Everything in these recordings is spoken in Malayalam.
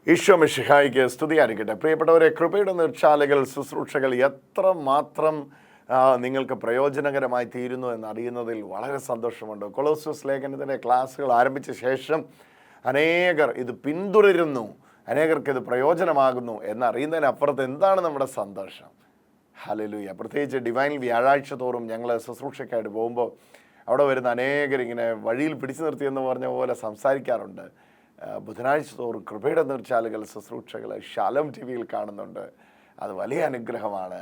ഈശോ മിശിഹായിക്ക് സ്തുതിയായിരിക്കട്ടെ. പ്രിയപ്പെട്ടവരെ, കൃപയുടെ നീർച്ചാലുകൾ ശുശ്രൂഷകൾ എത്രമാത്രം നിങ്ങൾക്ക് പ്രയോജനകരമായി തീരുന്നു എന്നറിയുന്നതിൽ വളരെ സന്തോഷമുണ്ട്. കൊളോസ്യോസ് ലേഖനത്തിൻ്റെ ക്ലാസ്സുകൾ ആരംഭിച്ച ശേഷം അനേകർ ഇത് പിന്തുടരുന്നു, അനേകർക്ക് ഇത് പ്രയോജനമാകുന്നു എന്നറിയുന്നതിനപ്പുറത്ത് എന്താണ് നമ്മുടെ സന്തോഷം? ഹല്ലേലൂയ. പ്രത്യേകിച്ച് ഡിവൈൻ വ്യാഴാഴ്ച തോറും ഞങ്ങൾ ശുശ്രൂഷയ്ക്കായിട്ട് പോകുമ്പോൾ അവിടെ വരുന്ന അനേകർ ഇങ്ങനെ വഴിയിൽ പിടിച്ചു നിർത്തിയെന്ന് പറഞ്ഞ പോലെ സംസാരിക്കാറുണ്ട്. ബുധനാഴ്ച തോറും കൃപയുടെ നീർച്ചാലുകൾ ശുശ്രൂഷകൾ ഷാലോം ടി വിയിൽ കാണുന്നുണ്ട്. അത് വലിയ അനുഗ്രഹമാണ്.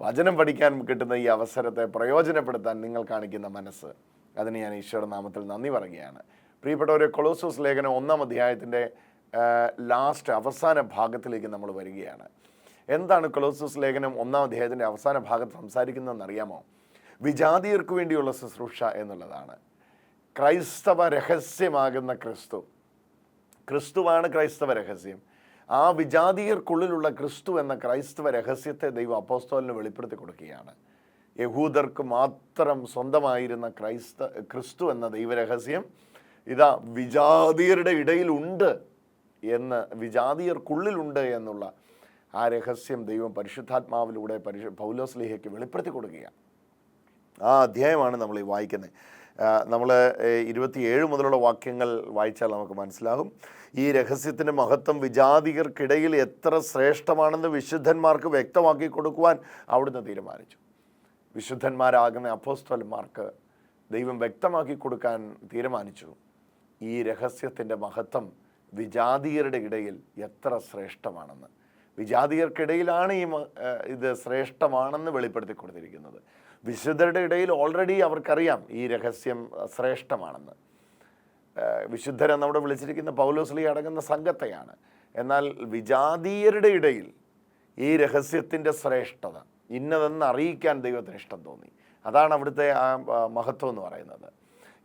വചനം പഠിക്കാൻ കിട്ടുന്ന ഈ അവസരത്തെ പ്രയോജനപ്പെടുത്താൻ നിങ്ങൾ കാണിക്കുന്ന മനസ്സ്, അതിന് ഞാൻ ഈശോയുടെ നാമത്തിൽ നന്ദി പറയുകയാണ്. പ്രിയപ്പെട്ടവരെ, കൊളോസ്യോസ് ലേഖനം 1-ാം അധ്യായത്തിൻ്റെ അവസാന ഭാഗത്തിലേക്ക് നമ്മൾ വരികയാണ്. എന്താണ് കൊളോസ്യോസ് ലേഖനം 1-ാം അധ്യായത്തിൻ്റെ അവസാന ഭാഗത്ത് സംസാരിക്കുന്നതെന്നറിയാമോ? വിജാതിയർക്ക് വേണ്ടിയുള്ള ശുശ്രൂഷ എന്നുള്ളതാണ്. ക്രൈസ്തവ രഹസ്യമാകുന്ന ക്രിസ്തുവാണ് ക്രൈസ്തവ രഹസ്യം. ആ വിജാതിയർക്കുള്ളിലുള്ള ക്രിസ്തു എന്ന ക്രൈസ്തവ രഹസ്യത്തെ ദൈവം അപ്പോസ്തലന് വെളിപ്പെടുത്തി കൊടുക്കുകയാണ്. യഹൂദർക്ക് മാത്രം സ്വന്തമായിരുന്ന ക്രിസ്തു എന്ന ദൈവരഹസ്യം ഇതാ വിജാതിയരുടെ ഇടയിലുണ്ട് എന്ന്, വിജാതിയർക്കുള്ളിലുണ്ട് എന്നുള്ള ആ രഹസ്യം ദൈവം പരിശുദ്ധാത്മാവിലൂടെ പൗലോസ്ലീഹയ്ക്ക് വെളിപ്പെടുത്തി കൊടുക്കുകയാണ്. ആ അധ്യായമാണ് നമ്മൾ ഈ വായിക്കുന്നത്. നമ്മൾ 27 മുതലുള്ള വാക്യങ്ങൾ വായിച്ചാൽ നമുക്ക് മനസ്സിലാകും. ഈ രഹസ്യത്തിൻ്റെ മഹത്വം വിജാതികർക്കിടയിൽ എത്ര ശ്രേഷ്ഠമാണെന്ന് വിശുദ്ധന്മാർക്ക് വ്യക്തമാക്കി കൊടുക്കുവാൻ അവിടുന്ന് തീരുമാനിച്ചു. വിശുദ്ധന്മാരാകുന്ന അപ്പോസ്തലന്മാർക്ക് ദൈവം വ്യക്തമാക്കി കൊടുക്കാൻ തീരുമാനിച്ചു ഈ രഹസ്യത്തിൻ്റെ മഹത്വം വിജാതിയരുടെ ഇടയിൽ എത്ര ശ്രേഷ്ഠമാണെന്ന്. വിജാതിയർക്കിടയിലാണ് ഇത് ശ്രേഷ്ഠമാണെന്ന് വെളിപ്പെടുത്തി കൊടുത്തിരിക്കുന്നത്. വിശുദ്ധരുടെ ഇടയിൽ ഓൾറെഡി അവർക്കറിയാം ഈ രഹസ്യം ശ്രേഷ്ഠമാണെന്ന്. വിശുദ്ധരെന്ന് അവിടെ വിളിച്ചിരിക്കുന്ന പൗലോസ്ലീഹ അടങ്ങുന്ന സംഘത്തെയാണ്. എന്നാൽ വിജാതീയരുടെ ഇടയിൽ ഈ രഹസ്യത്തിൻ്റെ ശ്രേഷ്ഠത ഇന്നതെന്ന് അറിയിക്കാൻ ദൈവത്തിന് ഇഷ്ടം തോന്നി. അതാണ് അവിടുത്തെ ആ മഹത്വം എന്ന് പറയുന്നത്.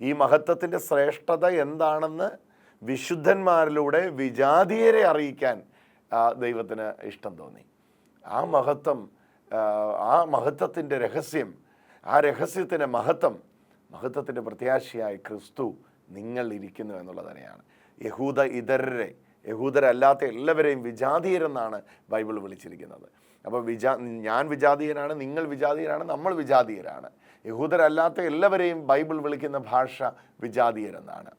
ഈ മഹത്വത്തിൻ്റെ ശ്രേഷ്ഠത എന്താണെന്ന് വിശുദ്ധന്മാരിലൂടെ വിജാതീയരെ അറിയിക്കാൻ ദൈവത്തിന് ഇഷ്ടം തോന്നി. ആ മഹത്വത്തിൻ്റെ രഹസ്യം, ആ രഹസ്യത്തിൻ്റെ മഹത്വത്തിൻ്റെ പ്രത്യാശയായി ക്രിസ്തു നിങ്ങൾ ഇരിക്കുന്നു എന്നുള്ളത് തന്നെയാണ്. യഹൂദരല്ലാത്ത എല്ലാവരെയും വിജാതീയരെന്നാണ് ബൈബിൾ വിളിച്ചിരിക്കുന്നത്. അപ്പോൾ ഞാൻ വിജാതീയനാണ്, നിങ്ങൾ വിജാതീയരാണ്, നമ്മൾ വിജാതീയരാണ്. യഹൂദരല്ലാത്ത എല്ലാവരെയും ബൈബിൾ വിളിക്കുന്ന ഭാഷ വിജാതീയരെന്നാണ്.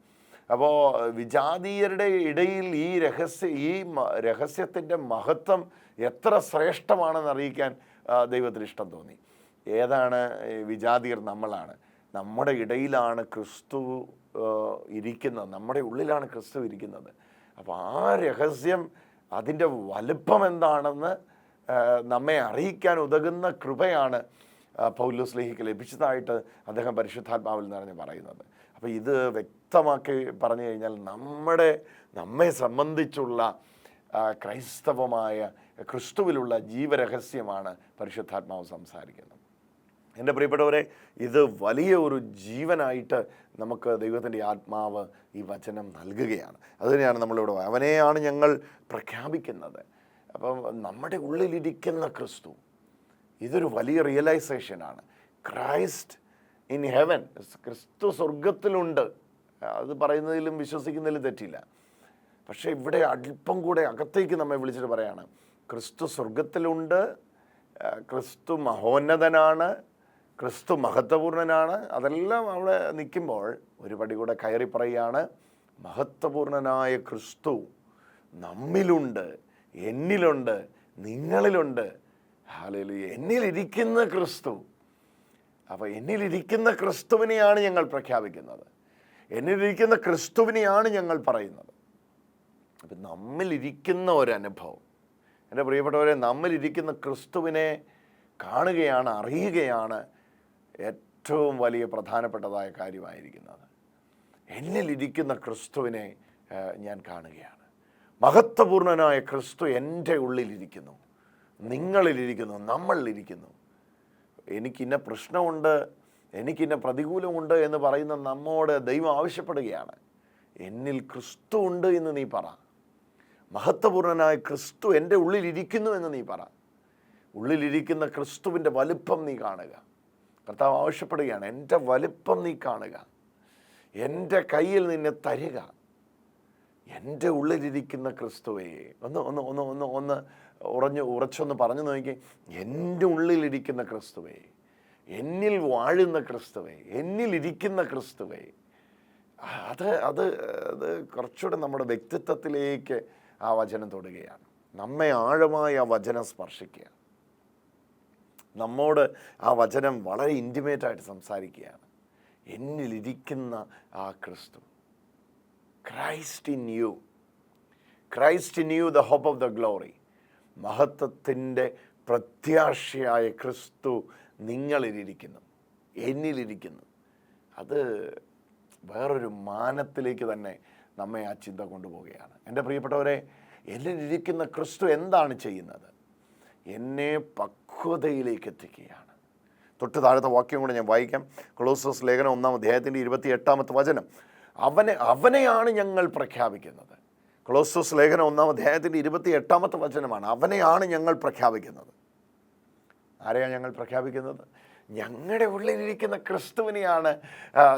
അപ്പോൾ വിജാതീയരുടെ ഇടയിൽ ഈ രഹസ്യത്തിൻ്റെ മഹത്വം എത്ര ശ്രേഷ്ഠമാണെന്ന് അറിയിക്കാൻ ദൈവത്തിന് ഇഷ്ടം തോന്നി. ഏതാണ് വിജാതീയർ? നമ്മളാണ്. നമ്മുടെ ഇടയിലാണ് ക്രിസ്തു ഇരിക്കുന്നത്, നമ്മുടെ ഉള്ളിലാണ് ക്രിസ്തു ഇരിക്കുന്നത്. അപ്പോൾ ആ രഹസ്യം, അതിൻ്റെ വലുപ്പം എന്താണെന്ന് നമ്മെ അറിയിക്കാൻ ഉതകുന്ന കൃപയാണ് പൗലോസ്ലീഹയ്ക്ക് ലഭിച്ചതായിട്ട് അദ്ദേഹം പരിശുദ്ധാത്മാവിൽ നിറഞ്ഞ് പറയുന്നത്. അപ്പോൾ ഇത് വ്യക്തമാക്കി പറഞ്ഞു കഴിഞ്ഞാൽ നമ്മെ സംബന്ധിച്ചുള്ള ക്രൈസ്തവമായ ക്രിസ്തുവിലുള്ള ജീവരഹസ്യമാണ് പരിശുദ്ധാത്മാവ് സംസാരിക്കുന്നത്. എൻ്റെ പ്രിയപ്പെട്ടവരെ, ഇത് വലിയ ഒരു ജീവനായിട്ട് നമുക്ക് ദൈവത്തിൻ്റെ ആത്മാവ് ഈ വചനം നൽകുകയാണ്. അതുതന്നെയാണ് നമ്മളിവിടെ അവനെയാണ് ഞങ്ങൾ പ്രഖ്യാപിക്കുന്നത്. അപ്പം നമ്മുടെ ഉള്ളിലിരിക്കുന്ന ക്രിസ്തു, ഇതൊരു വലിയ റിയലൈസേഷനാണ്. ക്രൈസ്റ്റ് ഇൻ ഹെവൻ, ക്രിസ്തു സ്വർഗത്തിലുണ്ട്. അത് പറയുന്നതിലും വിശ്വസിക്കുന്നതിലും തെറ്റില്ല. പക്ഷേ ഇവിടെ അല്പം കൂടെ അകത്തേക്ക് നമ്മെ വിളിച്ചിട്ട് പറയാണ്, ക്രിസ്തു സ്വർഗത്തിലുണ്ട്, ക്രിസ്തു മഹോന്നതനാണ്, ക്രിസ്തു മഹത്വപൂർണനാണ്. അതെല്ലാം അവിടെ നിൽക്കുമ്പോൾ ഒരു പടി കൂടെ കയറി പറയുകയാണ്, മഹത്വപൂർണനായ ക്രിസ്തു നമ്മിലുണ്ട്, എന്നിലുണ്ട്, നിങ്ങളിലുണ്ട്. ഹല്ലേലൂയ. എന്നിലിരിക്കുന്ന ക്രിസ്തു. അപ്പോൾ എന്നിലിരിക്കുന്ന ക്രിസ്തുവിനെയാണ് ഞങ്ങൾ പ്രഖ്യാപിക്കുന്നത്, എന്നിലിരിക്കുന്ന ക്രിസ്തുവിനെയാണ് ഞങ്ങൾ പറയുന്നത്. അപ്പം നമ്മിലിരിക്കുന്ന ഒരനുഭവം, എൻ്റെ പ്രിയപ്പെട്ടവരെ, നമ്മിലിരിക്കുന്ന ക്രിസ്തുവിനെ കാണുകയാണ്, അറിയുകയാണ് ഏറ്റവും വലിയ പ്രധാനപ്പെട്ടതായ കാര്യമായിരിക്കുന്നത്. എന്നിലിരിക്കുന്ന ക്രിസ്തുവിനെ ഞാൻ കാണുകയാണ്. മഹത്വപൂർണനായ ക്രിസ്തു എൻ്റെ ഉള്ളിലിരിക്കുന്നു, നിങ്ങളിലിരിക്കുന്നു, നമ്മളിലിരിക്കുന്നു. എനിക്കിന്ന പ്രശ്നമുണ്ട്, എനിക്കിന്ന പ്രതികൂലമുണ്ട് എന്ന് പറയുന്ന നമ്മോട് ദൈവം ആവശ്യപ്പെടുകയാണ്, എന്നിൽ ക്രിസ്തു ഉണ്ട് എന്ന് നീ പറ. മഹത്വപൂർണനായ ക്രിസ്തു എൻ്റെ ഉള്ളിലിരിക്കുന്നു എന്ന് നീ പറ. ഉള്ളിലിരിക്കുന്ന ക്രിസ്തുവിൻ്റെ വലുപ്പം നീ കാണുക. കർത്താവ് ആവശ്യപ്പെടുകയാണ്, എൻ്റെ വലുപ്പം നീ കാണുക, എൻ്റെ കയ്യിൽ നിന്നെ തരിക. എൻ്റെ ഉള്ളിലിരിക്കുന്ന ക്രിസ്തുവേ, ഒന്ന് ഒന്ന് ഒന്ന് ഒന്ന് ഒന്ന് ഉറച്ചൊന്ന് പറഞ്ഞു നോക്കി. എൻ്റെ ഉള്ളിലിരിക്കുന്ന ക്രിസ്തുവേ, എന്നിൽ വാഴുന്ന ക്രിസ്തുവേ, എന്നിലിരിക്കുന്ന ക്രിസ്തുവേ. അത് അത് അത് കുറച്ചുകൂടെ നമ്മുടെ വ്യക്തിത്വത്തിലേക്ക് ആ വചനം തൊടുകയാണ്. നമ്മെ ആഴമായി ആ വചനം സ്പർശിക്കുക. നമ്മോട് ആ വചനം വളരെ ഇൻറ്റിമേറ്റായിട്ട് സംസാരിക്കുകയാണ്. എന്നിലിരിക്കുന്ന ആ Kristu, Christ in you, Christ in you the hope of the glory. മഹത്വത്തിൻ്റെ പ്രത്യാശയായ ക്രിസ്തു നിങ്ങളിലിരിക്കുന്നു, എന്നിലിരിക്കുന്നു. അത് വേറൊരു മാനത്തിലേക്ക് തന്നെ നമ്മെ ആ ചിന്ത കൊണ്ടുപോവുകയാണ്. എൻ്റെ പ്രിയപ്പെട്ടവരെ, എന്നിലിരിക്കുന്ന ക്രിസ്തു എന്താണ് ചെയ്യുന്നത്? എന്നെ പക്വതയിലേക്ക് എത്തിക്കുകയാണ്. തൊട്ട് താഴത്തെ വാക്യം കൂടെ ഞാൻ വായിക്കാം. കൊളോസ്യോസ് ലേഖനം 1-ാം അധ്യായത്തിൻ്റെ 28-ാമത്തെ വചനം. അവനെയാണ് ഞങ്ങൾ പ്രഖ്യാപിക്കുന്നത്. കൊളോസ്യോസ് ലേഖനം 1-ാം അധ്യായത്തിൻ്റെ 28-ാമത്തെ വചനമാണ്. അവനെയാണ് ഞങ്ങൾ പ്രഖ്യാപിക്കുന്നത്. ആരെയാണ് ഞങ്ങൾ പ്രഖ്യാപിക്കുന്നത്? ഞങ്ങളുടെ ഉള്ളിലിരിക്കുന്ന ക്രിസ്തുവിനെയാണ്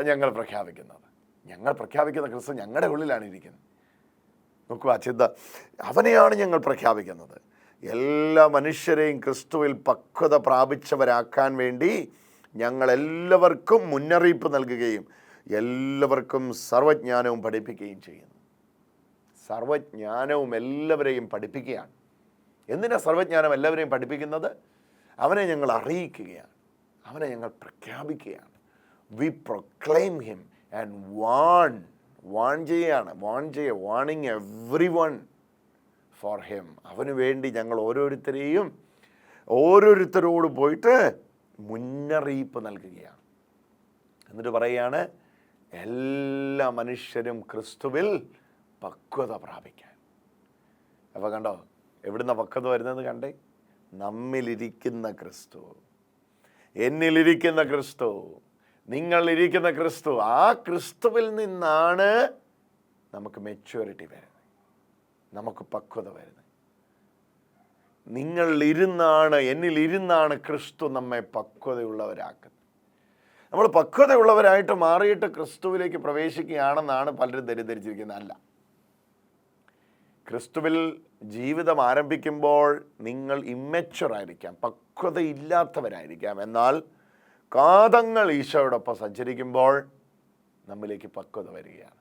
ഞങ്ങൾ പ്രഖ്യാപിക്കുന്നത്. ഞങ്ങൾ പ്രഖ്യാപിക്കുന്ന ക്രിസ്തു ഞങ്ങളുടെ ഉള്ളിലാണ് ഇരിക്കുന്നത്. നോക്കൂ ആ ചിന്ത. അവനെയാണ് ഞങ്ങൾ പ്രഖ്യാപിക്കുന്നത്. എല്ലാ മനുഷ്യരെയും ക്രിസ്തുവിൽ പക്വത പ്രാപിച്ചവരാക്കാൻ വേണ്ടി ഞങ്ങളെല്ലാവർക്കും മുന്നറിയിപ്പ് നൽകുകയും എല്ലാവർക്കും സർവജ്ഞാനവും പഠിപ്പിക്കുകയും ചെയ്യുന്നു. സർവജ്ഞാനവും എല്ലാവരെയും പഠിപ്പിക്കുകയാണ്. എന്തിനാ സർവജ്ഞാനം എല്ലാവരെയും പഠിപ്പിക്കുന്നത്? അവനെ ഞങ്ങൾ അറിയിക്കുകയാണ്, അവനെ ഞങ്ങൾ പ്രഖ്യാപിക്കുകയാണ്. വി പ്രൊക്ലെയിം ഹിം ആൻഡ് വാണിങ് എവ്രി വൺ ഫോർ ഹിം. അവന് വേണ്ടി ഞങ്ങൾ ഓരോരുത്തരോട് പോയിട്ട് മുന്നറിയിപ്പ് നൽകുകയാണ്. എന്നിട്ട് പറയുകയാണ്, എല്ലാ മനുഷ്യരും ക്രിസ്തുവിൽ പക്വത പ്രാപിക്കാൻ. അപ്പോൾ കണ്ടോ എവിടുന്ന പക്വത വരുന്നത് കണ്ടേ? നമ്മിലിരിക്കുന്ന ക്രിസ്തു, എന്നിലിരിക്കുന്ന ക്രിസ്തു, നിങ്ങളിരിക്കുന്ന ക്രിസ്തു. ആ ക്രിസ്തുവിൽ നിന്നാണ് നമുക്ക് മെച്യൂരിറ്റി വരുന്നത്, നമുക്ക് പക്വത വരുന്നത്. എന്നിലിരുന്നാണ് ക്രിസ്തു നമ്മെ പക്വതയുള്ളവരാക്കുന്നത്. നമ്മൾ പക്വതയുള്ളവരായിട്ട് മാറിയിട്ട് ക്രിസ്തുവിലേക്ക് പ്രവേശിക്കുകയാണെന്നാണ് പലരും തെറ്റിദ്ധരിച്ചിരിക്കുന്നത്. അല്ല, ക്രിസ്തുവിൽ ജീവിതം ആരംഭിക്കുമ്പോൾ നിങ്ങൾ ഇമ്മച്വറായിരിക്കാം, പക്വതയില്ലാത്തവരായിരിക്കാം. എന്നാൽ കാതങ്ങൾ ഈശോയോടൊപ്പം സഞ്ചരിക്കുമ്പോൾ നമ്മിലേക്ക് പക്വത വരികയാണ്.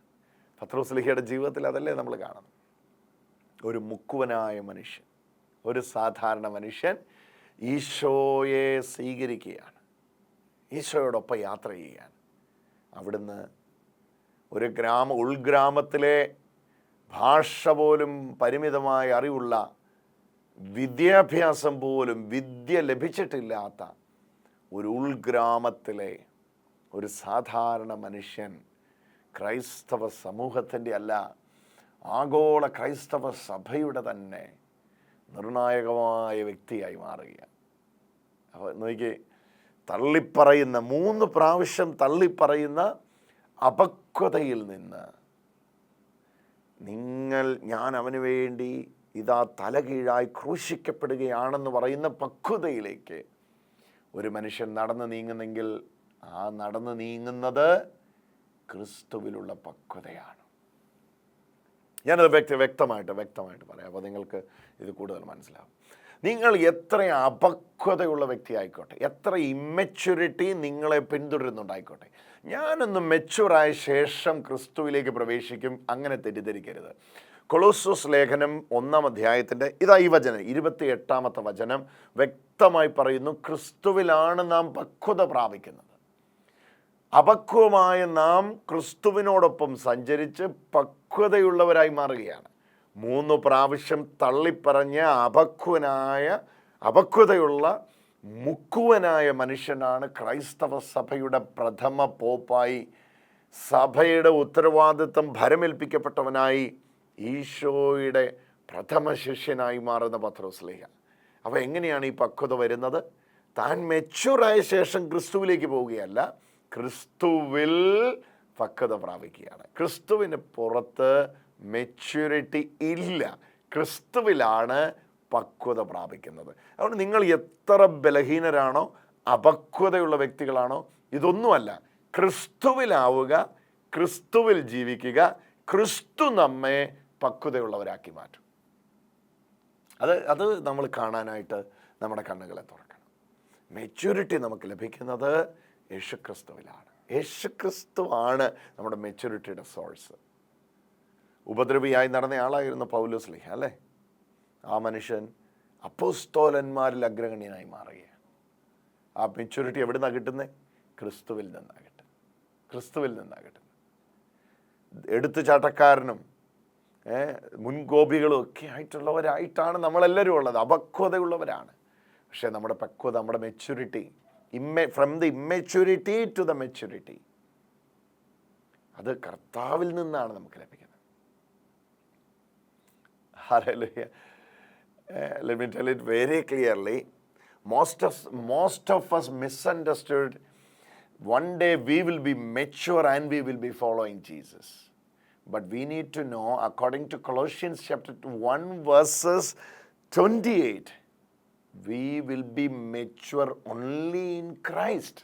പത്രോസ്ലീഹയുടെ ജീവിതത്തിൽ അതല്ലേ നമ്മൾ കാണുന്നത്. ഒരു മുക്കുവനായ മനുഷ്യൻ, ഒരു സാധാരണ മനുഷ്യൻ ഈശോയെ സ്വീകരിക്കുകയാണ്, ഈശോയോടൊപ്പം യാത്ര ചെയ്യുകയാണ്. അവിടുന്ന് ഒരു ഉൾഗ്രാമത്തിലെ ഭാഷ പോലും പരിമിതമായ അറിവുള്ള, വിദ്യാഭ്യാസം പോലും വിദ്യ ലഭിച്ചിട്ടില്ലാത്ത ഒരു ഉൾഗ്രാമത്തിലെ ഒരു സാധാരണ മനുഷ്യൻ ക്രൈസ്തവ സമൂഹത്തിൻ്റെ അല്ല, ആഗോള ക്രൈസ്തവ സഭയുടെ തന്നെ നിർണായകമായ വ്യക്തിയായി മാറുകയാണ്. അപ്പോൾ നോക്കി, തള്ളിപ്പറയുന്ന 3 പ്രാവശ്യം തള്ളിപ്പറയുന്ന അപക്വതയിൽ നിന്ന് ഞാൻ അവന് വേണ്ടി ഇതാ തലകീഴായി ക്രൂശിക്കപ്പെടുകയാണെന്ന് പറയുന്ന പക്വതയിലേക്ക് ഒരു മനുഷ്യൻ നടന്നു നീങ്ങുന്നെങ്കിൽ ആ നടന്നു നീങ്ങുന്നത് ക്രിസ്തുവിലുള്ള പക്വതയാണ്. ഞാനത് വ്യക്തമായിട്ട് പറയാം, അപ്പോൾ നിങ്ങൾക്ക് ഇത് കൂടുതൽ മനസ്സിലാവും. നിങ്ങൾ എത്ര അപക്വതയുള്ള വ്യക്തി ആയിക്കോട്ടെ, എത്ര ഇമ്മച്യൂരിറ്റി നിങ്ങളെ പിന്തുടരുന്നുണ്ടായിക്കോട്ടെ, ഞാനൊന്ന് മെച്യൂറായ ശേഷം ക്രിസ്തുവിലേക്ക് പ്രവേശിക്കും, അങ്ങനെ തെറ്റിദ്ധരിക്കരുത്. കൊളോസ്യോസ് ലേഖനം 1-ാം അധ്യായത്തിൻ്റെ ഈ വചനം 28-ാമത്തെ വചനം വ്യക്തമായി പറയുന്നു, ക്രിസ്തുവിലാണ് നാം പക്വത പ്രാപിക്കുന്നത്. അപക്വമായ നാം ക്രിസ്തുവിനോടൊപ്പം സഞ്ചരിച്ച് പക്വതയുള്ളവരായി മാറുകയാണ്. 3 പ്രാവശ്യം തള്ളിപ്പറഞ്ഞ അപക്വതയുള്ള മുക്കുവനായ മനുഷ്യനാണ് ക്രൈസ്തവ സഭയുടെ പ്രഥമ പോപ്പായി, സഭയുടെ ഉത്തരവാദിത്വം ഭരമേൽപ്പിക്കപ്പെട്ടവനായി, ഈശോയുടെ പ്രഥമ ശിഷ്യനായി മാറുന്ന പത്രോസ്ലീഹ. അപ്പോൾ എങ്ങനെയാണ് ഈ പക്വത വരുന്നത്? താൻ മെച്യൂറായ ശേഷം ക്രിസ്തുവിലേക്ക് പോവുകയല്ല, ക്രിസ്തുവിൽ പക്വത പ്രാപിക്കുകയാണ്. ക്രിസ്തുവിന് പുറത്ത് മെച്യൂരിറ്റി ഇല്ല, ക്രിസ്തുവിലാണ് പക്വത പ്രാപിക്കുന്നത്. അതുകൊണ്ട് നിങ്ങൾ എത്ര ബലഹീനരാണോ, അപക്വതയുള്ള വ്യക്തികളാണോ, ഇതൊന്നുമല്ല, ക്രിസ്തുവിലാവുക, ക്രിസ്തുവിൽ ജീവിക്കുക, ക്രിസ്തു നമ്മെ പക്വതയുള്ളവരാക്കി മാറ്റും. അത് നമ്മൾ കാണാനായിട്ട് നമ്മുടെ കണ്ണുകളെ തുറക്കണം. മെച്യൂരിറ്റി നമുക്ക് ലഭിക്കുന്നത് യേശുക്രിസ്തുവിലാണ്. യേശുക്രിസ്തുവാണ് നമ്മുടെ മെച്യൂരിറ്റിയുടെ സോഴ്സ്. ഉപദ്രവിയായി നടന്ന ആളായിരുന്നു പൗലോസ് ലീഹ, അല്ലേ? ആ മനുഷ്യൻ അപ്പോസ്തോലന്മാരിൽ അഗ്രഗണ്യനായി മാറുകയാണ്. ആ മെച്യൂരിറ്റി എവിടെ നിന്നാണ് കിട്ടുന്നത്? ക്രിസ്തുവിൽ നിന്നാണ് കിട്ടുന്നത്. ക്രിസ്തുവിൽ നിന്നാണ് കിട്ടുന്നത്. എടുത്തുചാട്ടക്കാരനും മുൻകോപികളും ഒക്കെ ആയിട്ടുള്ളവരായിട്ടാണ് നമ്മളെല്ലാവരും ഉള്ളത്. അപക്വതയുള്ളവരാണ്. പക്ഷേ നമ്മുടെ പക്വത, നമ്മുടെ maturity, from the immaturity to the maturity, അത് കർത്താവിൽ നിന്നാണ് നമുക്ക് ലഭിക്കുന്നത്. Hallelujah. Let me tell it very clearly. Most of us misunderstood. One day we will be mature and we will be following Jesus. But we need to know, according to Colossians chapter 1 verses 28, we will be mature only in Christ.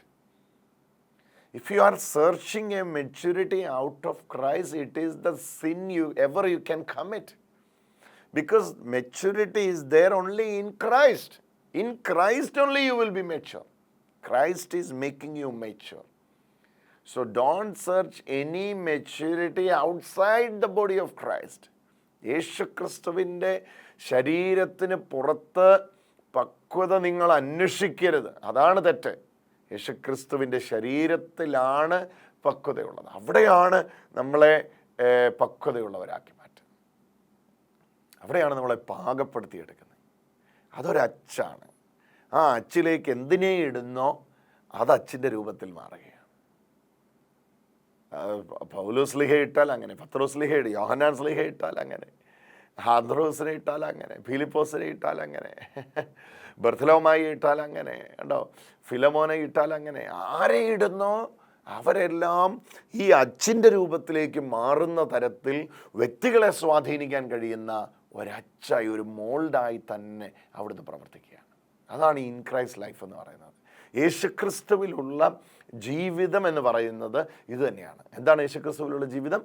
If you are searching a maturity out of Christ, it is the sin ever you can commit. Because maturity is there only in Christ. In Christ only you will be mature. Christ is making you mature. So don't search any maturity outside the body of Christ. യേശുക്രിസ്തുവിൻ്റെ ശരീരത്തിന് പുറത്ത് പക്വത നിങ്ങൾ അന്വേഷിക്കരുത്. അതാണ് തെറ്റ്. യേശുക്രിസ്തുവിൻ്റെ ശരീരത്തിലാണ് പക്വതയുള്ളത്. അവിടെയാണ് നമ്മളെ പക്വതയുള്ളവരാക്കി മാറ്റുന്നത്. അവിടെയാണ് നമ്മളെ പാകപ്പെടുത്തിയെടുക്കുന്നത്. അതൊരച്ചാണ്. ആ അച്ചിലേക്ക് എന്തിനെ ഇടുന്നോ അത് അച്ചിൻ്റെ രൂപത്തിൽ മാറുകയാണ്. പൗലോസ് സ്ലീഹ ഇട്ടാൽ അങ്ങനെ, പത്രോസ് സ്ലീഹ ഇടും, യോഹന്നാൻ സ്ലീഹ ഇട്ടാൽ അങ്ങനെ, ആന്ത്രോസിനെ ഇട്ടാൽ അങ്ങനെ, ഫിലിപ്പോസിനെ ഇട്ടാൽ അങ്ങനെ, ബർത്തലോമായി ഇട്ടാൽ അങ്ങനെ, കണ്ടോ, ഫിലമോനെ ഇട്ടാൽ അങ്ങനെ. ആരെ ഇടുന്നോ അവരെല്ലാം ഈ അച്ചിൻ്റെ രൂപത്തിലേക്ക് മാറുന്ന തരത്തിൽ വ്യക്തികളെ സ്വാധീനിക്കാൻ കഴിയുന്ന ഒരച്ചായി, ഒരു മോൾഡായി തന്നെ അവിടുന്ന് പ്രവർത്തിക്കുകയാണ്. അതാണ് ഇൻ ക്രൈസ്റ്റ് ലൈഫ് എന്ന് പറയുന്നത്. യേശുക്രിസ്തുവിലുള്ള ജീവിതം എന്ന് പറയുന്നത് ഇത് തന്നെയാണ്. എന്താണ് യേശുക്രിസ്തുവിലുള്ള ജീവിതം?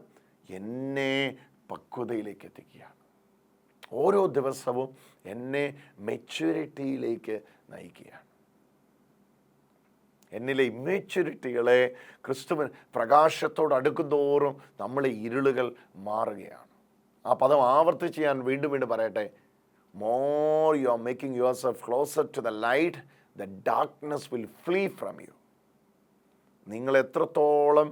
എന്നെ പക്വതയിലേക്ക് എത്തിക്കുകയാണ്. ഓരോ ദിവസവും എന്നെ മെച്യൂരിറ്റിയിലേക്ക് നയിക്കുകയാണ്. എന്നിലെ ഇമ്മെച്യൂരിറ്റികളെ ക്രിസ്തുവിൻ പ്രകാശത്തോട് അടുക്കുന്തോറും നമ്മളെ ഇരുളുകൾ മാറുകയാണ്. ആ പദം ആവർത്തിച്ച് ഞാൻ വീണ്ടും വീണ്ടും പറയട്ടെ. More you are making yourself closer to the light, the darkness will flee from you. നിങ്ങൾ എത്രത്തോളം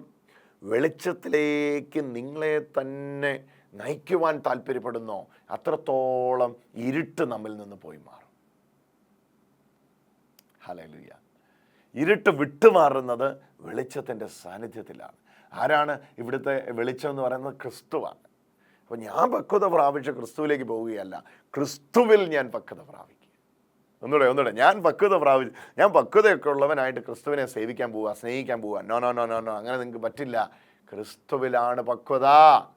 വെളിച്ചത്തിലേക്ക് നിങ്ങളെ തന്നെ നയിക്കുവാൻ താല്പര്യപ്പെടുന്നോ അത്രത്തോളം ഇരുട്ട് നമ്മിൽ നിന്ന് പോയി മാറും. ഹല്ലേലൂയ. ഇരുട്ട് വിട്ടുമാറുന്നത് വെളിച്ചത്തിൻ്റെ സാന്നിധ്യത്തിലാണ്. ആരാണ് ഇവിടുത്തെ വെളിച്ചം എന്ന് പറയുന്നത്? ക്രിസ്തുവാണ്. അപ്പോൾ ഞാൻ പക്വത പ്രാപിച്ച് ക്രിസ്തുവിലേക്ക് പോവുകയല്ല, ക്രിസ്തുവിൽ ഞാൻ പക്വത പ്രാപിക്കുക. ഒന്നുകൂടെ ഞാൻ പക്വത പ്രാപിച്ച്, ഞാൻ പക്വതയൊക്കെ ഉള്ളവനായിട്ട് ക്രിസ്തുവിനെ സേവിക്കാൻ പോവുക, സ്നേഹിക്കാൻ പോവുക. നോ, അങ്ങനെ നിങ്ങൾക്ക് പറ്റില്ല. ക്രിസ്തുവിലാണ് പക്വത.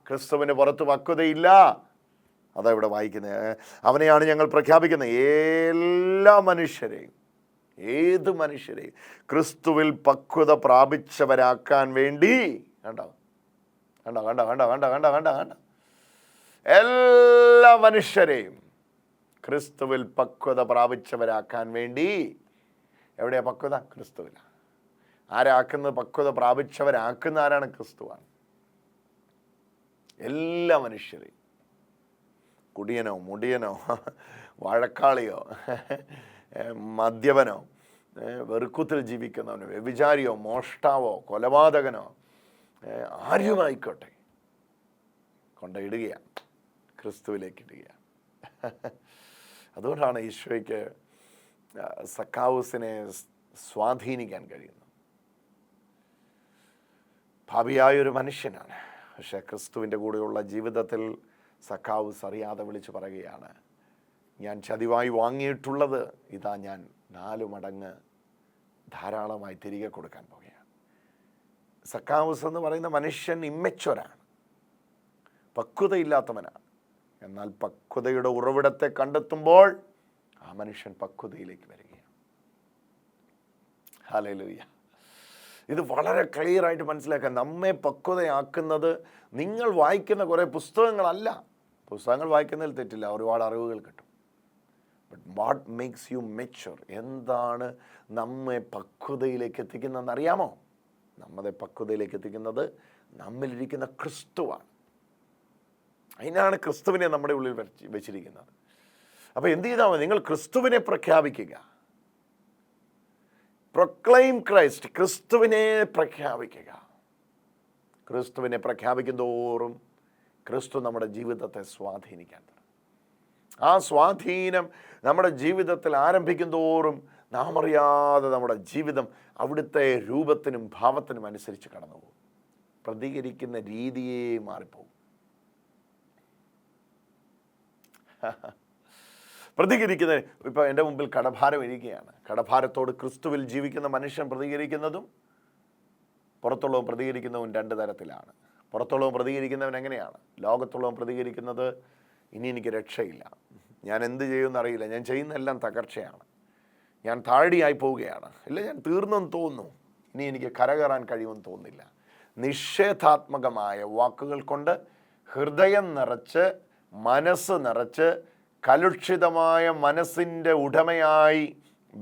ക്രിസ്തുവിന് പുറത്ത് പക്വതയില്ല. അതാ ഇവിടെ വായിക്കുന്നത്. അവനെയാണ് ഞങ്ങൾ പ്രഖ്യാപിക്കുന്നത്. എല്ലാ മനുഷ്യരെയും, ഏത് മനുഷ്യരെയും ക്രിസ്തുവിൽ പക്വത പ്രാപിച്ചവരാക്കാൻ വേണ്ടി, കണ്ടോ, എല്ലാ മനുഷ്യരെയും ക്രിസ്തുവിൽ പക്വത പ്രാപിച്ചവരാക്കാൻ വേണ്ടി. എവിടെയാ പക്വത? ക്രിസ്തുവിലാണ്. ആരാക്കുന്നത്? പക്വത പ്രാപിച്ചവരാക്കുന്ന ആരാണ്? ക്രിസ്തുവാണ്. എല്ലാ മനുഷ്യരെയും, കുടിയനോ മുടിയനോ വഴക്കാളിയോ മദ്യപനോ വെറുക്കുത്തിൽ ജീവിക്കുന്നവനോ വ്യഭിചാരിയോ മോഷ്ടാവോ കൊലപാതകനോ ആരുമായിക്കോട്ടെ കൊണ്ടിടുകയാണ്, ക്രിസ്തുവിലേക്ക് ഇടുകയാണ്. അതുകൊണ്ടാണ് ഈശോയ്ക്ക് സക്കാവുസിനെ സ്വാധീനിക്കാൻ കഴിയുന്നത്. പാപിയായൊരു മനുഷ്യനാണ്. പക്ഷേ ക്രിസ്തുവിൻ്റെ കൂടെയുള്ള ജീവിതത്തിൽ സക്കാവുസ് അറിയാതെ വിളിച്ചു പറയുകയാണ്, ഞാൻ ചതിവായി വാങ്ങിയിട്ടുള്ളത് ഇതാ ഞാൻ 4 മടങ്ങ് ധാരാളമായി തിരികെ കൊടുക്കാൻ പോകുകയാണ്. സക്കാവുസ് എന്ന് പറയുന്ന മനുഷ്യൻ ഇമ്മെച്വറാണ്, പക്വതയില്ലാത്തവനാണ്. എന്നാൽ പക്വതയുടെ ഉറവിടത്തെ കണ്ടെത്തുമ്പോൾ ആ മനുഷ്യൻ പക്വതയിലേക്ക് വരികയാണ്. ഹല്ലേലൂയ. ഇത് വളരെ ക്ലിയർ ആയിട്ട് മനസ്സിലാക്കാൻ നമ്മെ പക്വതയാക്കുന്നത് നിങ്ങൾ വായിക്കുന്ന കുറേ പുസ്തകങ്ങളല്ല. പുസ്തകങ്ങൾ വായിക്കുന്നതിൽ തെറ്റില്ല, ഒരുപാട് അറിവുകൾ കിട്ടും. But what makes you mature, എന്താണ് നമ്മെ പക്വതയിലേക്ക് എത്തിക്കുന്നതെന്ന് അറിയാമോ? നമ്മളെ പക്വതയിലേക്ക് എത്തിക്കുന്നത് നമ്മളിരിക്കുന്ന ക്രിസ്തുവാണ്. അതിനാണ് ക്രിസ്തുവിനെ നമ്മുടെ ഉള്ളിൽ വെച്ചിരിക്കുന്നത്. അപ്പോൾ എന്ത് ചെയ്താൽ മതി? നിങ്ങൾ ക്രിസ്തുവിനെ പ്രഖ്യാപിക്കുക. പ്രൊക്ലൈം ക്രൈസ്റ്റ്, ക്രിസ്തുവിനെ പ്രഖ്യാപിക്കുക. ക്രിസ്തുവിനെ പ്രഖ്യാപിക്കും തോറും ക്രിസ്തു നമ്മുടെ ജീവിതത്തെ സ്വാധീനിക്കാൻ തുടങ്ങും. ആ സ്വാധീനം നമ്മുടെ ജീവിതത്തിൽ ആരംഭിക്കും തോറും നാം അറിയാതെ നമ്മുടെ ജീവിതം അവിടുത്തെ രൂപത്തിനും ഭാവത്തിനും അനുസരിച്ച് കടന്നു പോകും. പ്രതികരിക്കുന്ന രീതിയേ മാറിപ്പോകും. പ്രതികരിക്കുന്ന, ഇപ്പോൾ എൻ്റെ മുമ്പിൽ കടഭാരം ഇരിക്കുകയാണ്. കടഭാരത്തോട് ക്രിസ്തുവിൽ ജീവിക്കുന്ന മനുഷ്യൻ പ്രതികരിക്കുന്നതും പുറത്തുള്ളവൻ പ്രതികരിക്കുന്നതും രണ്ട് തരത്തിലാണ്. പുറത്തുള്ളവൻ പ്രതികരിക്കുന്നവൻ എങ്ങനെയാണ്? ലോകത്തുള്ളവൻ പ്രതികരിക്കുന്നത്, ഇനി എനിക്ക് രക്ഷയില്ല, ഞാൻ എന്ത് ചെയ്യുമെന്ന് അറിയില്ല, ഞാൻ ചെയ്യുന്നതെല്ലാം തകർച്ചയാണ്, ഞാൻ താഴെയായി പോവുകയാണ്, ഇല്ല ഞാൻ തീർന്നെന്ന് തോന്നുന്നു, ഇനി എനിക്ക് കരകയറാൻ കഴിയുമെന്ന് തോന്നുന്നില്ല. നിഷേധാത്മകമായ വാക്കുകൾ കൊണ്ട് ഹൃദയം നിറച്ച്, മനസ്സ് നിറച്ച്, കലുഷിതമായ മനസ്സിൻ്റെ ഉടമയായി,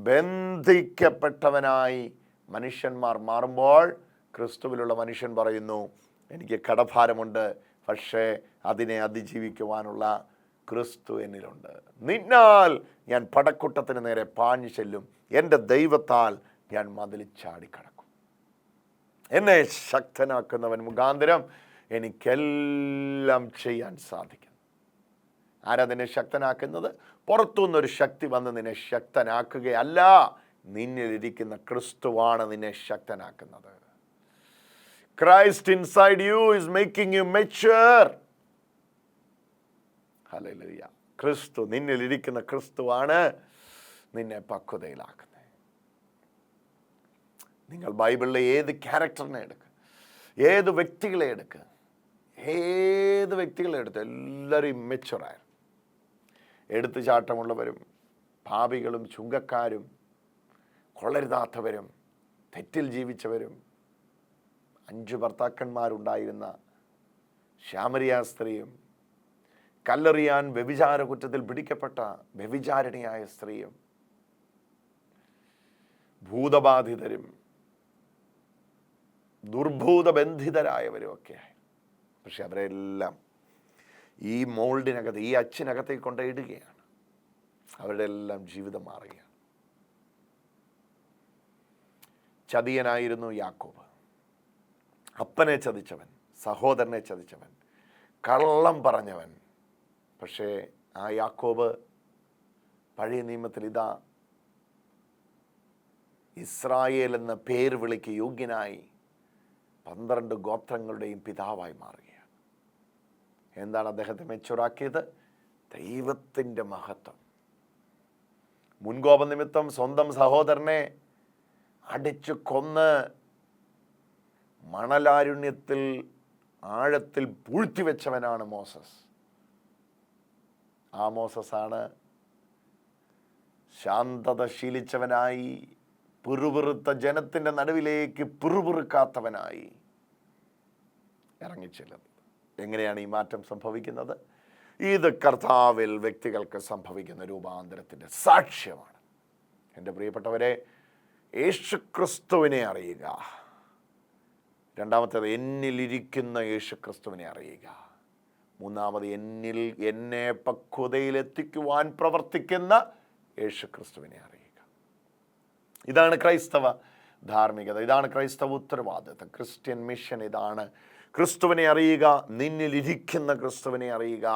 ബന്ധിക്കപ്പെട്ടവനായി മനുഷ്യന്മാർ മാറുമ്പോൾ ക്രിസ്തുവിലുള്ള മനുഷ്യൻ പറയുന്നു, എനിക്ക് കടഭാരമുണ്ട്, പക്ഷേ അതിനെ അതിജീവിക്കുവാനുള്ള ക്രിസ്തു എന്നിലുണ്ട്. നിന്നാൽ ഞാൻ പടക്കൂട്ടത്തിന് നേരെ പാഞ്ഞു ചെല്ലും, എൻ്റെ ദൈവത്താൽ ഞാൻ മതിൽ ചാടിക്കടക്കും. എന്നെ ശക്തനാക്കുന്നവൻ മുഖാന്തരം എനിക്കെല്ലാം ചെയ്യാൻ സാധിക്കും. ആരാ നിന്നെ ശക്തനാക്കുന്നത്? പുറത്തുനിന്നൊരു ശക്തി വന്ന് നിന്നെ ശക്തനാക്കുകയല്ല, നിന്നിലിരിക്കുന്ന ക്രിസ്തുവാണ് നിന്നെ ശക്തനാക്കുന്നത്. Christ inside you is making you mature. Hallelujah. ക്രിസ്തു, നിന്നിലിരിക്കുന്ന ക്രിസ്തുവാണ് നിന്നെ പക്വതയിലാക്കുന്നത്. നിങ്ങൾ ബൈബിളിലെ ഏത് ക്യാരക്ടറിനെ എടുക്കുക, ഏത് വ്യക്തികളെ എടുക്കുക, ഏത് വ്യക്തികളെ എടുത്ത് എല്ലാവരും ഇമ്മച്ചുറായിരുന്നു. എടുത്തുചാട്ടമുള്ളവരും പാപികളും ചുങ്കക്കാരും കൊള്ളരുതാത്തവരും തെറ്റിൽ ജീവിച്ചവരും 5 ഭർത്താക്കന്മാരുണ്ടായിരുന്ന ശാമരിയ സ്ത്രീയും കല്ലെറിയാൻ വ്യഭിചാര കുറ്റത്തിൽ പിടിക്കപ്പെട്ട വ്യഭിചാരിണിയായ സ്ത്രീയും ഭൂതബാധിതരും ദുർഭൂതബന്ധിതരായവരും ഒക്കെയായി. പക്ഷെ അവരെല്ലാം ഈ മോൾഡിനകത്ത്, ഈ അച്ചിനകത്തേക്ക് കൊണ്ടിടുകയാണ്. അവരുടെ എല്ലാം ജീവിതം മാറുകയാണ്. ചതിയനായിരുന്നു യാക്കോബ്. അപ്പനെ ചതിച്ചവൻ, സഹോദരനെ ചതിച്ചവൻ, കള്ളം പറഞ്ഞവൻ. പക്ഷേ ആ യാക്കോബ് പഴയ നിയമത്തിൽ ഇതാ ഇസ്രായേൽ എന്ന പേര് വിളിക്ക് യോഗ്യനായി 12 ഗോത്രങ്ങളുടെയും പിതാവായി മാറുകയാണ്. എന്താണ് അദ്ദേഹത്തെ മെച്ചുറാക്കിയത്? ദൈവത്തിൻ്റെ മഹത്വം. മുൻകോപ നിമിത്തം സ്വന്തം സഹോദരനെ അടിച്ചു കൊന്ന് മണലാരുണ്യത്തിൽ ആഴത്തിൽ പൂഴ്ത്തിവെച്ചവനാണ് മോസസ്. ആ മോസസാണ് ശാന്തത ശീലിച്ചവനായി, പിറുപിറുത്ത ജനത്തിൻ്റെ നടുവിലേക്ക് പിറുപിറുക്കാത്തവനായി ഇറങ്ങിച്ചെല്ലുന്നത്. എങ്ങനെയാണ് ഈ മാറ്റം സംഭവിക്കുന്നത്? ഇത് കർത്താവിൽ വ്യക്തികൾക്ക് സംഭവിക്കുന്ന രൂപാന്തരത്തിൻ്റെ സാക്ഷ്യമാണ്. എൻ്റെ പ്രിയപ്പെട്ടവരെ, യേശുക്രിസ്തുവിനെ അറിയുക. രണ്ടാമത്തേത്, എന്നിലിരിക്കുന്ന യേശുക്രിസ്തുവിനെ അറിയുക. മൂന്നാമത്, എന്നെ പക്വതയിലെത്തിക്കുവാൻ പ്രവർത്തിക്കുന്ന യേശുക്രിസ്തുവിനെ അറിയുക. ഇതാണ് ക്രൈസ്തവ ധാർമ്മികത, ഇതാണ് ക്രൈസ്തവ ഉത്തരവാദിത്വം. ക്രിസ്ത്യൻ മിഷൻ ഇതാണ്. ക്രിസ്തുവിനെ അറിയുക, നിന്നിലിരിക്കുന്ന ക്രിസ്തുവിനെ അറിയുക.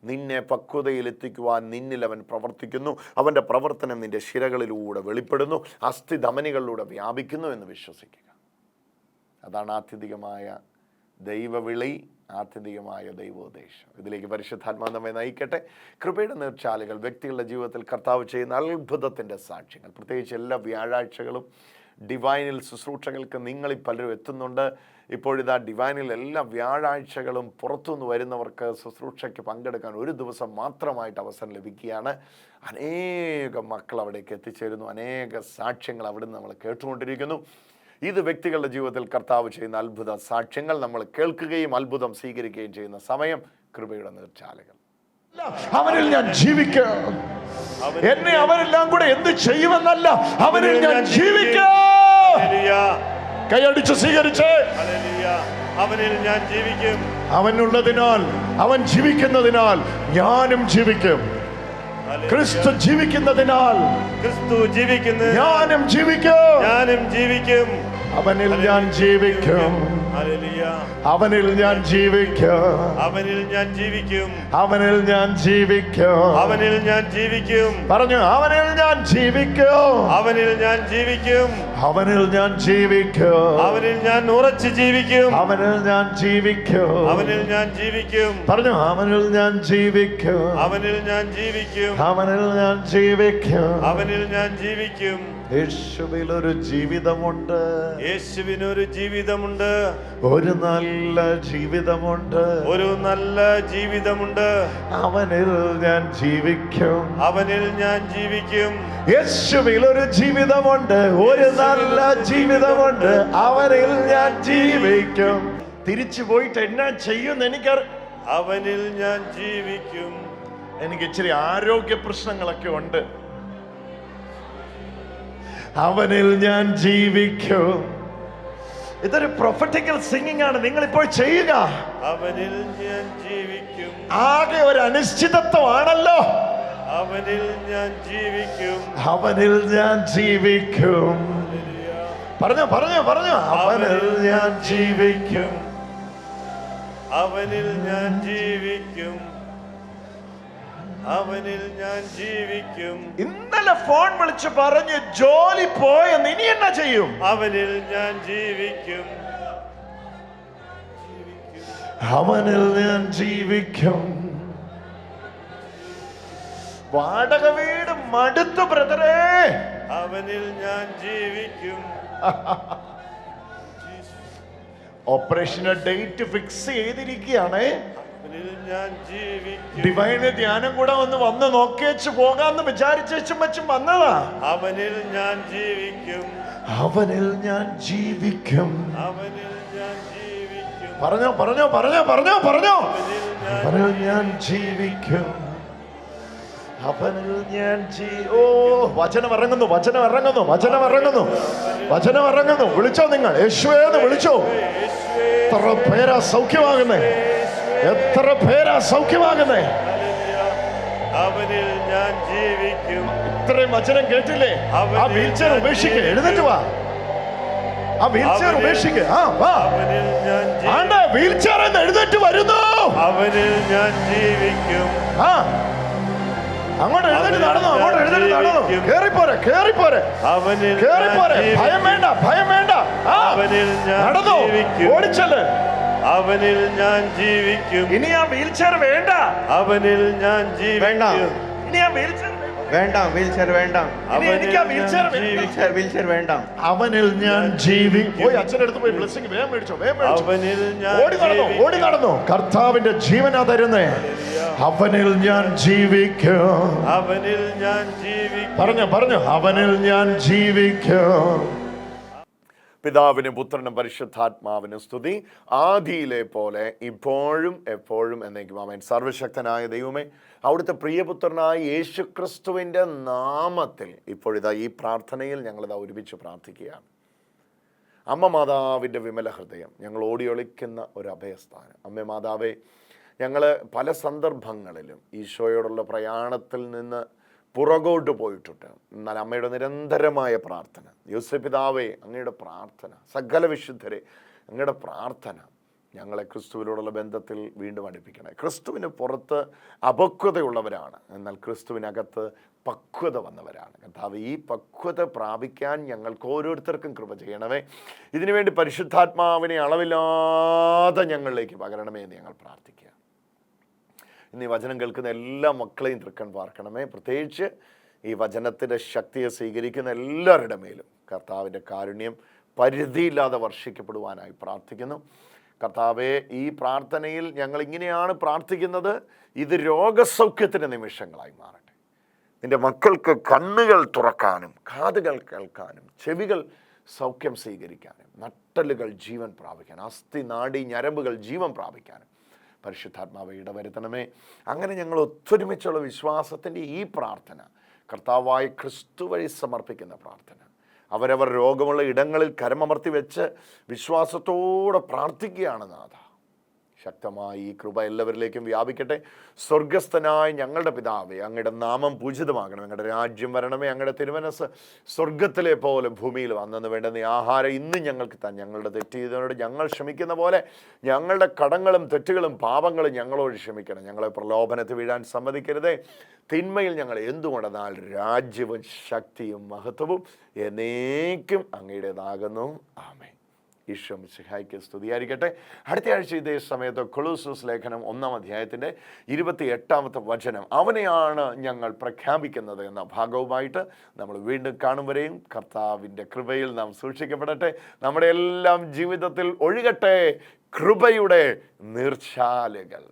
നിന്നെ പക്വതയിലെത്തിക്കുവാൻ നിന്നിൽ അവൻ പ്രവർത്തിക്കുന്നു. അവൻ്റെ പ്രവർത്തനം നിൻ്റെ ശിരകളിലൂടെ വെളിപ്പെടുന്നു, അസ്ഥിധമനികളിലൂടെ വ്യാപിക്കുന്നു എന്ന് വിശ്വസിക്കുക. അതാണ് ആത്യന്തികമായ ദൈവവിളി, ആത്യന്തികമായ ദൈവോദ്ദേശം. ഇതിലേക്ക് പരിശുദ്ധാത്മാവ് നമ്മെ നയിക്കട്ടെ. കൃപയുടെ നീർച്ചാലുകൾ, വ്യക്തികളുടെ ജീവിതത്തിൽ കർത്താവ് ചെയ്യുന്ന അത്ഭുതത്തിൻ്റെ സാക്ഷ്യങ്ങൾ. പ്രത്യേകിച്ച് എല്ലാ വ്യാഴാഴ്ചകളും ഡിവൈനിൽ ശുശ്രൂഷകൾക്ക് നിങ്ങളിൽ പലരും എത്തുന്നുണ്ട്. ഇപ്പോഴിതാ ഡിവൈനിൽ എല്ലാ വ്യാഴാഴ്ചകളും പുറത്തുനിന്ന് വരുന്നവർക്ക് ശുശ്രൂഷയ്ക്ക് പങ്കെടുക്കാൻ ഒരു ദിവസം മാത്രമായിട്ട് അവസരം ലഭിക്കുകയാണ്. അനേകം മക്കൾ അവിടേക്ക് എത്തിച്ചേരുന്നു. അനേക സാക്ഷ്യങ്ങൾ അവിടുന്ന് നമ്മൾ കേട്ടുകൊണ്ടിരിക്കുന്നു. ഇത് വ്യക്തികളുടെ ജീവിതത്തിൽ കർത്താവ് ചെയ്യുന്ന അത്ഭുത സാക്ഷ്യങ്ങൾ നമ്മൾ കേൾക്കുകയും അത്ഭുതം സ്വീകരിക്കുകയും ചെയ്യുന്ന സമയം കൃപയുടെ നീർച്ചാലുകൾ. അവനിൽ ഞാൻ ജീവിക്കാം. എന്നെ അവരെല്ലാം കൂടെ എന്ത് ചെയ്യുമെന്നല്ല, അവനിൽ ഞാൻ ജീവിക്കാം. കൈയടിച്ച് സ്വീകരിച്ച് അവനിൽ ഞാൻ ജീവിക്കും. അവനുള്ളതിനാൽ, അവൻ ജീവിക്കുന്നതിനാൽ ഞാനും ജീവിക്കും. ക്രിസ്തു ജീവിക്കുന്നതിനാൽ ക്രിസ്തു ജീവിക്കുന്നു, ഞാനും ജീവിക്കും. ഞാനും ജീവിക്കും. അവനിൽ ഞാൻ ജീവിക്കും. അവനിൽ ഞാൻ ജീവിക്കും. അവനിൽ ഞാൻ ജീവിക്കും. അവനിൽ ഞാൻ ജീവിക്കും. അവനിൽ ഞാൻ ജീവിക്കും. പറഞ്ഞു, അവനിൽ ഞാൻ ജീവിക്കും. അവനിൽ ഞാൻ ജീവിക്കും. അവനിൽ ഞാൻ ജീവിക്കും. അവനിൽ ഞാൻ ഉറച്ചു ജീവിക്കും. അവനിൽ ഞാൻ ജീവിക്കും. അവനിൽ ഞാൻ ജീവിക്കും. പറഞ്ഞു, അവനിൽ ഞാൻ ജീവിക്കും. അവനിൽ ഞാൻ ജീവിക്കും. അവനിൽ ഞാൻ ജീവിക്കും. അവനിൽ ഞാൻ ജീവിക്കും. യേശുവിൽ ഒരു ജീവിതമുണ്ട്. യേശുവിനൊരു ജീവിതമുണ്ട്. ഒരു നല്ല ജീവിതമുണ്ട്. ഒരു നല്ല ജീവിതമുണ്ട്. അവനിൽ ഞാൻ ജീവിക്കും. അവനിൽ ഞാൻ ജീവിക്കും. യേശുവിൽ ഒരു ജീവിതമുണ്ട്. ഒരു നല്ല ജീവിതമുണ്ട്. അവനിൽ ഞാൻ ജീവിക്കും. തിരിച്ചു പോയിട്ട് എന്നാ ചെയ്യുമെന്ന് എനിക്കറിയാം. അവനിൽ ഞാൻ ജീവിക്കും. എനിക്ക് ഇച്ചിരി ആരോഗ്യ പ്രശ്നങ്ങളൊക്കെ ഉണ്ട്. അവനിൽ ഞാൻ ജീവിക്കും. ഇതൊരു പ്രൊഫറ്റിക്കൽ സിംഗിങ് ആണ് നിങ്ങൾ ഇപ്പോൾ ചെയ്യുക. അവനിൽ ഞാൻ ജീവിക്കും. ആകെ ഒരു അനിശ്ചിതത്വമാണല്ലോ. അവനിൽ ഞാൻ ജീവിക്കും. അവനിൽ ഞാൻ ജീവിക്കും. പറഞ്ഞു പറഞ്ഞു പറഞ്ഞു. അവനിൽ ഞാൻ ജീവിക്കും. അവനിൽ ഞാൻ ജീവിക്കും. അവനിൽ ഞാൻ ജീവിക്കും. ഇന്നലെ ഫോൺ വിളിച്ച് പറഞ്ഞ് ജോലി പോയെന്ന്, ഇനി എന്നാ ചെയ്യും? അവനിൽ ഞാൻ ജീവിക്കും. അവനിൽ ഞാൻ ജീവിക്കും. വാടക വീട് മടുത്തു ബ്രദറേ. അവനിൽ ഞാൻ ജീവിക്കും. ഓപ്പറേഷന് ഡേറ്റ് ഫിക്സ് ചെയ്തിരിക്കുകയാണ്. അവനിൽ ഞാൻ ജീവിക്കും. ഡിവൈന് ധ്യാനം കൂടെ വന്ന് നോക്കിയേച്ച് പോകാന്ന് വിചാരിച്ചും വെച്ചും വന്നതാ. അവനിൽ ഞാൻ ജീവിക്കും. അവനിൽ ഞാൻ ജീവിക്കും. അവനിൽ ഞാൻ ജീവിക്കും. പറഞ്ഞോ പറഞ്ഞോ പറഞ്ഞോ പറഞ്ഞോ പറഞ്ഞോ. അവനിൽ അവനിൽ ഞാൻ ജീവിക്കും. അവനിൽ ഞാൻ ഓ, വചനം ഇറങ്ങുന്നു, വചനം ഇറങ്ങുന്നു, വചനം ഇറങ്ങുന്നു, വചനം ഇറങ്ങുന്നു. വിളിച്ചോ നിങ്ങൾ, യേശുവേന്ന് വിളിച്ചോ. എത്ര പേരാ സൗഖ്യമാകുന്നേ, എത്ര പേരാ സൗഖ്യമാകുന്നേ. അവനിൽ ഞാൻ ജീവിക്കും. ഇത്രയും വചനം കേട്ടില്ലേ? ആ വീൽ ചെയർ ഉപേക്ഷിക്ക്, എഴുന്നേറ്റ് വാ. ആ വീൽ ചെയർ ഉപേക്ഷിക്ക്. ആ വാ. അവനിൽ ഞാൻ ആണ്ട വീൽ ചെയർ എന്ന് എഴുന്നേറ്റ് വരുന്നു. അവനിൽ ഞാൻ ജീവിക്കും. ആ, അങ്ങോട്ട് എഴുന്നേറ്റ് നടന്നു, അങ്ങോട്ട് എഴുന്നേറ്റ് നടന്നു. കേറിപ്പോരെ, കേറിപ്പോരെ, അവനിൽ കേറിപ്പോരെ. ഭയം വേണ്ട, ഭയം വേണ്ട. ആ, അവനിൽ ഞാൻ നടന്നു, ജീവിക്കും. ഓടിച്ചല്ലേ. അവനിൽ ഞാൻ ജീവിക്കും. ഇനി ആ വീൽ ചെയർ വേണ്ട. അവനിൽ ഞാൻ ജീവിക്കും. ഇനി ആ വീൽ ചെയർ വേണ്ട, വീൽ ചെയർ വേണ്ട. എനിക്ക് ആ വീൽ ചെയർ വീൽ ചെയർ വേണ്ട. അവനിൽ ഞാൻ ജീവിക്കും. പോയി അച്ഛൻ്റെ അടുത്ത് പോയി ബ്ലെസ്സിംഗ് വേഗം മേടിച്ചോ, വേഗം മേടിച്ചോ. അവനിൽ ഞാൻ ഓടി നടന്നു, ഓടി നടന്നു. കർത്താവിന്റെ ജീവനാ തരുന്നേ. അവനിൽ ഞാൻ ജീവിക്കും. അവനിൽ ഞാൻ ജീവിക്കും. പറഞ്ഞു പറഞ്ഞു. അവനിൽ ഞാൻ ജീവിക്കും. പിതാവിനും പുത്രനും പരിശുദ്ധാത്മാവിനും സ്തുതി, ആദിയിലെ പോലെ ഇപ്പോഴും എപ്പോഴും എന്നേക്കും ആമേൻ. സർവശക്തനായ ദൈവമേ, അവിടുത്തെ പ്രിയപുത്രനായ യേശുക്രിസ്തുവിൻ്റെ നാമത്തിൽ ഇപ്പോഴിതാ ഈ പ്രാർത്ഥനയിൽ ഞങ്ങളിതാ ഒരുമിച്ച് പ്രാർത്ഥിക്കുകയാണ്. അമ്മ മാതാവിൻ്റെ വിമല ഹൃദയം ഞങ്ങൾ ഓടിയൊളിക്കുന്ന ഒരു അഭയസ്ഥാനം. അമ്മ മാതാവേ, ഞങ്ങൾ പല സന്ദർഭങ്ങളിലും ഈശോയോടുള്ള പ്രയാണത്തിൽ നിന്ന് പുറകോട്ട് പോയിട്ടുണ്ട്. എന്നാൽ അമ്മയുടെ നിരന്തരമായ പ്രാർത്ഥന, യോസേപ്പ് പിതാവേ അങ്ങയുടെ പ്രാർത്ഥന, സകല വിശുദ്ധരെ അങ്ങയുടെ പ്രാർത്ഥന ഞങ്ങളെ ക്രിസ്തുവിനോടുള്ള ബന്ധത്തിൽ വീണ്ടും അടുപ്പിക്കണേ. ക്രിസ്തുവിന് പുറത്ത് അപക്വതയുള്ളവരാണ്, എന്നാൽ ക്രിസ്തുവിനകത്ത് പക്വത വന്നവരാണ്. കർത്താവ്, ഈ പക്വത പ്രാപിക്കാൻ ഞങ്ങൾക്ക് ഓരോരുത്തർക്കും കൃപ ചെയ്യണമേ. ഇതിനുവേണ്ടി പരിശുദ്ധാത്മാവിനെ അളവില്ലാതെ ഞങ്ങളിലേക്ക് പകരണമേ എന്ന് ഞങ്ങൾ പ്രാർത്ഥിക്കുക. ഇന്ന് ഈ വചനം കേൾക്കുന്ന എല്ലാ മക്കളെയും തൃക്കൺ പാർക്കണമേ. പ്രത്യേകിച്ച് ഈ വചനത്തിൻ്റെ ശക്തിയെ സ്വീകരിക്കുന്ന എല്ലാവരുടെ മേലും കർത്താവിൻ്റെ കാരുണ്യം പരിധിയില്ലാതെ വർഷിക്കപ്പെടുവാനായി പ്രാർത്ഥിക്കുന്നു. കർത്താവെ, ഈ പ്രാർത്ഥനയിൽ ഞങ്ങൾ ഇങ്ങനെയാണ് പ്രാർത്ഥിക്കുന്നത്, ഇത് രോഗസൗഖ്യത്തിൻ്റെ നിമിഷങ്ങളായി മാറട്ടെ. നിൻ്റെ മക്കൾക്ക് കണ്ണുകൾ തുറക്കാനും കാതുകൾ കേൾക്കാനും ചെവികൾ സൗഖ്യം സ്വീകരിക്കാനും, നട്ടലുകൾ ജീവൻ പ്രാപിക്കാനും, അസ്ഥി നാഡി ഞരമ്പുകൾ ജീവൻ പ്രാപിക്കാനും പരിശുദ്ധാത്മാവെ ഇടവരുത്തണമേ. അങ്ങനെ ഞങ്ങൾ ഒത്തൊരുമിച്ചുള്ള വിശ്വാസത്തിൻ്റെ ഈ പ്രാർത്ഥന കർത്താവായ ക്രിസ്തു വഴി സമർപ്പിക്കുന്ന പ്രാർത്ഥന, അവരവർ രോഗമുള്ള ഇടങ്ങളിൽ കരമമർത്തി വെച്ച് വിശ്വാസത്തോടെ പ്രാർത്ഥിക്കുകയാണ് നാഥ. ശക്തമായി ഈ കൃപ എല്ലാവരിലേക്കും വ്യാപിക്കട്ടെ. സ്വർഗസ്ഥനായ ഞങ്ങളുടെ പിതാവേ, അങ്ങയുടെ നാമം പൂജിതമാകണം, അങ്ങയുടെ രാജ്യം വരണമേ, അങ്ങയുടെ തിരുമനസ് സ്വർഗത്തിലെ പോലെ ഭൂമിയിൽ വന്നെന്ന് വേണ്ടുന്ന ആഹാരം ഇന്ന് ഞങ്ങൾക്ക് താൻ. ഞങ്ങളുടെ തെറ്റ് ചെയ്തവരോട് ഞങ്ങൾ ക്ഷമിക്കുന്ന പോലെ ഞങ്ങളുടെ കടങ്ങളും തെറ്റുകളും പാപങ്ങളും ഞങ്ങളോട് ക്ഷമിക്കണം. ഞങ്ങളെ പ്രലോഭനത്തിൽ വീഴാൻ സമ്മതിക്കരുതേ. തിന്മയിൽ ഞങ്ങൾ എന്തുകൊണ്ടെന്നാൽ രാജ്യവും ശക്തിയും മഹത്വവും എന്നേക്കും അങ്ങയുടേതാകുന്നു. ആമേൻ. ഈശോ മിശിഹായ്ക്ക് സ്തുതിയായിരിക്കട്ടെ. അടുത്ത ആഴ്ച ഇതേ സമയത്ത് കൊളോസ്യോസ് ലേഖനം 1-ാം അധ്യായത്തിൻ്റെ 28-ാമത്തെ വചനം, അവനെയാണ് ഞങ്ങൾ പ്രഖ്യാപിക്കുന്നത് എന്ന ഭാഗവുമായിട്ട് നമ്മൾ വീണ്ടും കാണും. കർത്താവിൻ്റെ കൃപയിൽ നാം സൂക്ഷിക്കപ്പെടട്ടെ. നമ്മുടെ എല്ലാം ജീവിതത്തിൽ ഒഴുകട്ടെ കൃപയുടെ നീർച്ചാലുകൾ.